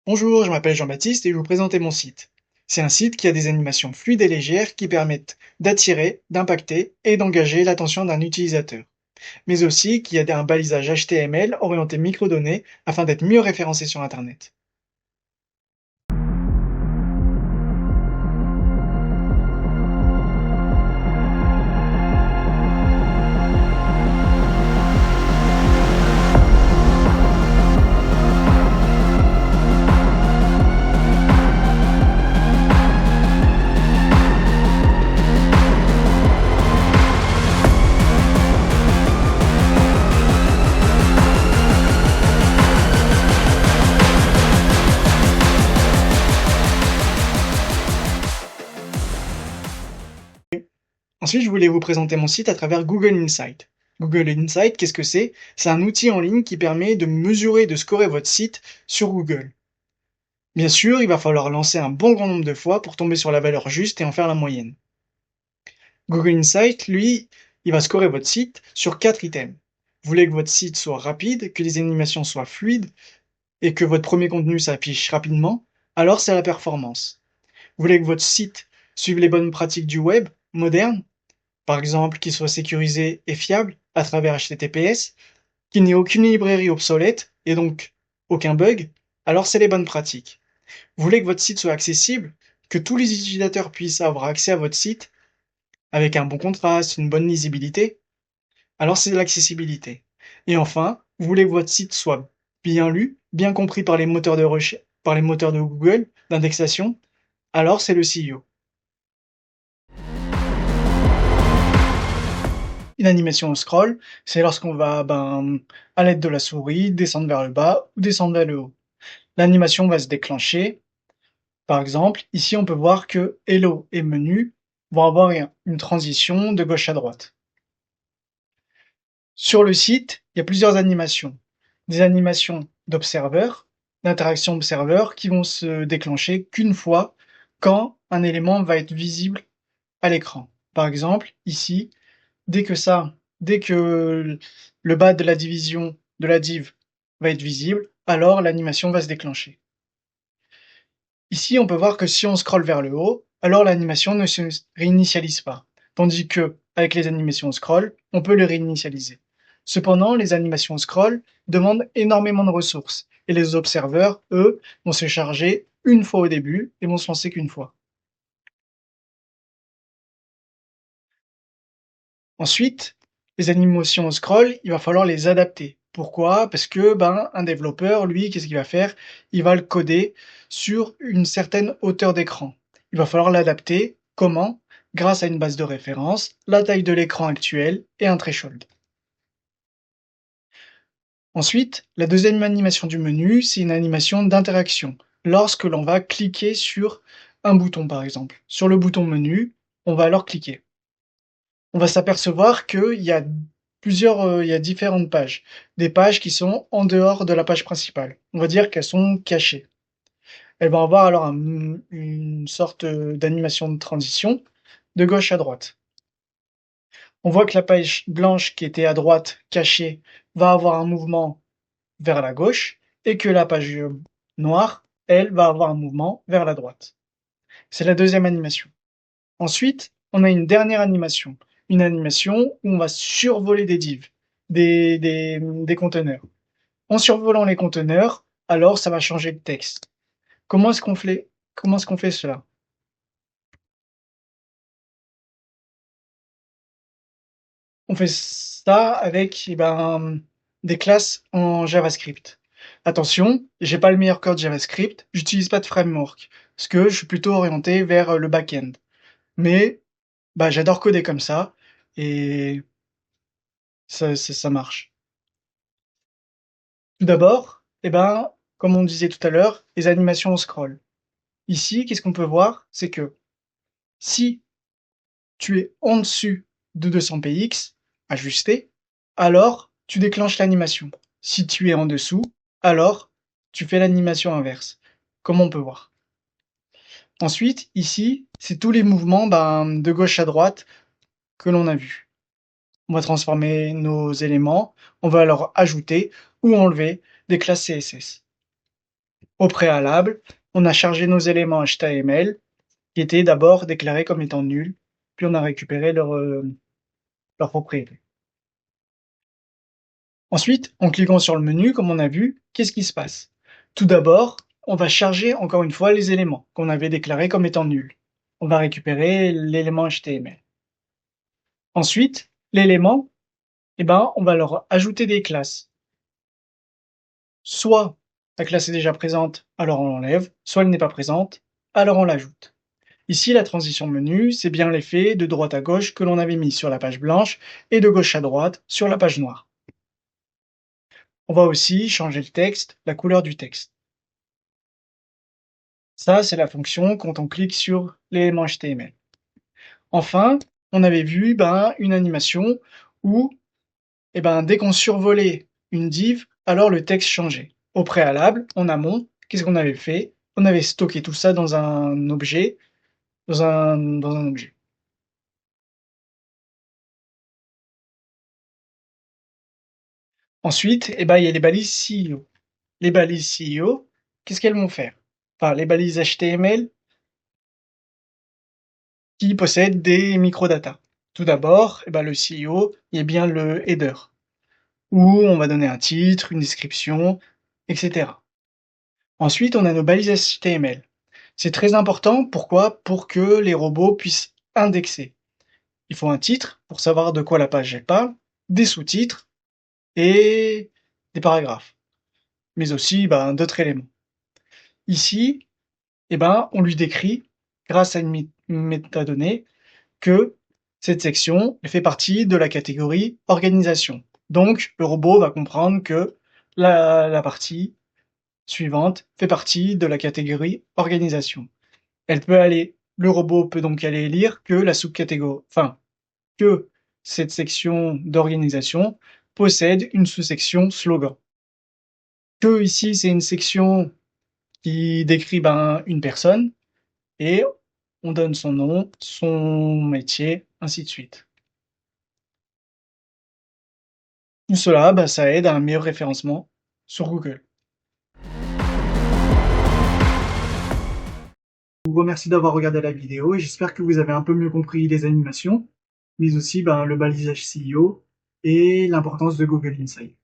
Bonjour, je m'appelle Jean-Baptiste et je vais vous présenter mon site. C'est un site qui a des animations fluides et légères qui permettent d'attirer, d'impacter et d'engager l'attention d'un utilisateur, mais aussi qui a un balisage HTML orienté microdonnées afin d'être mieux référencé sur Internet. Ensuite, je voulais vous présenter mon site à travers Google Insight. Google Insight, qu'est-ce que c'est? C'est un outil en ligne qui permet de mesurer et de scorer votre site sur Google. Bien sûr, il va falloir lancer un bon grand nombre de fois pour tomber sur la valeur juste et en faire la moyenne. Google Insight, lui, il va scorer votre site sur 4 items. Vous voulez que votre site soit rapide, que les animations soient fluides et que votre premier contenu s'affiche rapidement, alors c'est la performance. Vous voulez que votre site suive les bonnes pratiques du web moderne, par exemple qu'il soit sécurisé et fiable à travers HTTPS, qu'il n'y ait aucune librairie obsolète et donc aucun bug, alors c'est les bonnes pratiques. Vous voulez que votre site soit accessible, que tous les utilisateurs puissent avoir accès à votre site avec un bon contraste, une bonne lisibilité, alors c'est de l'accessibilité. Et enfin, vous voulez que votre site soit bien lu, bien compris par les moteurs de recherche, par les moteurs de Google, d'indexation, alors c'est le SEO. Une animation au scroll, c'est lorsqu'on va, à l'aide de la souris, descendre vers le bas ou descendre vers le haut. L'animation va se déclencher. Par exemple, ici on peut voir que Hello et Menu vont avoir une transition de gauche à droite. Sur le site, il y a plusieurs animations. Des animations d'observeurs, d'interaction observeur qui vont se déclencher qu'une fois quand un élément va être visible à l'écran. Par exemple, ici, dès que le bas de la division de la div va être visible, alors l'animation va se déclencher. Ici, on peut voir que si on scrolle vers le haut, alors l'animation ne se réinitialise pas. Tandis que, avec les animations scroll, on peut le réinitialiser. Cependant, les animations scroll demandent énormément de ressources, et les observeurs, eux, vont se charger une fois au début et vont se lancer qu'une fois. Ensuite, les animations scroll, il va falloir les adapter. Pourquoi? Parce que un développeur, lui, qu'est-ce qu'il va faire? Il va le coder sur une certaine hauteur d'écran. Il va falloir l'adapter. Comment? Grâce à une base de référence, la taille de l'écran actuel et un threshold. Ensuite, la deuxième animation du menu, c'est une animation d'interaction. Lorsque l'on va cliquer sur un bouton, par exemple. Sur le bouton menu, on va alors cliquer. On va s'apercevoir qu'il y a il y a différentes pages. Des pages qui sont en dehors de la page principale. On va dire qu'elles sont cachées. Elles vont avoir alors une sorte d'animation de transition de gauche à droite. On voit que la page blanche qui était à droite, cachée, va avoir un mouvement vers la gauche et que la page noire, elle, va avoir un mouvement vers la droite. C'est la deuxième animation. Ensuite, on a une dernière animation. Une animation où on va survoler des divs, des conteneurs. En survolant les conteneurs, alors ça va changer de texte. Comment est-ce qu'on fait cela? On fait ça avec des classes en JavaScript. Attention, j'ai pas le meilleur code JavaScript, j'utilise pas de framework, parce que je suis plutôt orienté vers le back-end. Mais j'adore coder comme ça, et ça marche. Tout d'abord, comme on disait tout à l'heure, les animations au scroll. Ici, qu'est-ce qu'on peut voir? C'est que si tu es en dessus de 200 px, ajusté, alors tu déclenches l'animation. Si tu es en dessous, alors tu fais l'animation inverse, comme on peut voir. Ensuite, ici, c'est tous les mouvements de gauche à droite que l'on a vus. On va transformer nos éléments, on va leur ajouter ou enlever des classes CSS. Au préalable, on a chargé nos éléments HTML qui étaient d'abord déclarés comme étant nuls, puis on a récupéré leur propriété. Ensuite, en cliquant sur le menu, comme on a vu, qu'est-ce qui se passe? Tout d'abord, on va charger encore une fois les éléments qu'on avait déclarés comme étant nuls. On va récupérer l'élément HTML. Ensuite, l'élément, on va leur ajouter des classes. Soit la classe est déjà présente, alors on l'enlève, soit elle n'est pas présente, alors on l'ajoute. Ici, la transition menu, c'est bien l'effet de droite à gauche que l'on avait mis sur la page blanche et de gauche à droite sur la page noire. On va aussi changer le texte, la couleur du texte. Ça, c'est la fonction quand on clique sur l'élément HTML. Enfin, on avait vu une animation où dès qu'on survolait une div, alors le texte changeait. Au préalable, en amont, qu'est-ce qu'on avait fait? On avait stocké tout ça dans un objet, dans un objet. Ensuite, il y a les balises CEO. Les balises CEO, qu'est-ce qu'elles vont faire? Enfin, les balises HTML qui possèdent des microdatas. Tout d'abord, le CEO, il y a bien le header, où on va donner un titre, une description, etc. Ensuite, on a nos balises HTML. C'est très important, pourquoi? Pour que les robots puissent indexer. Il faut un titre pour savoir de quoi la page elle parle, des sous-titres et des paragraphes, mais aussi d'autres éléments. Ici, on lui décrit, grâce à une métadonnée, que cette section fait partie de la catégorie organisation. Donc, le robot va comprendre que la partie suivante fait partie de la catégorie organisation. Le robot peut donc aller lire que la sous-catégorie, enfin, que cette section d'organisation possède une sous-section slogan. Que ici, c'est une section qui décrit une personne et on donne son nom, son métier, ainsi de suite. Tout cela, ça aide à un meilleur référencement sur Google. Je vous remercie d'avoir regardé la vidéo et j'espère que vous avez un peu mieux compris les animations, mais aussi le balisage CEO et l'importance de Google Insight.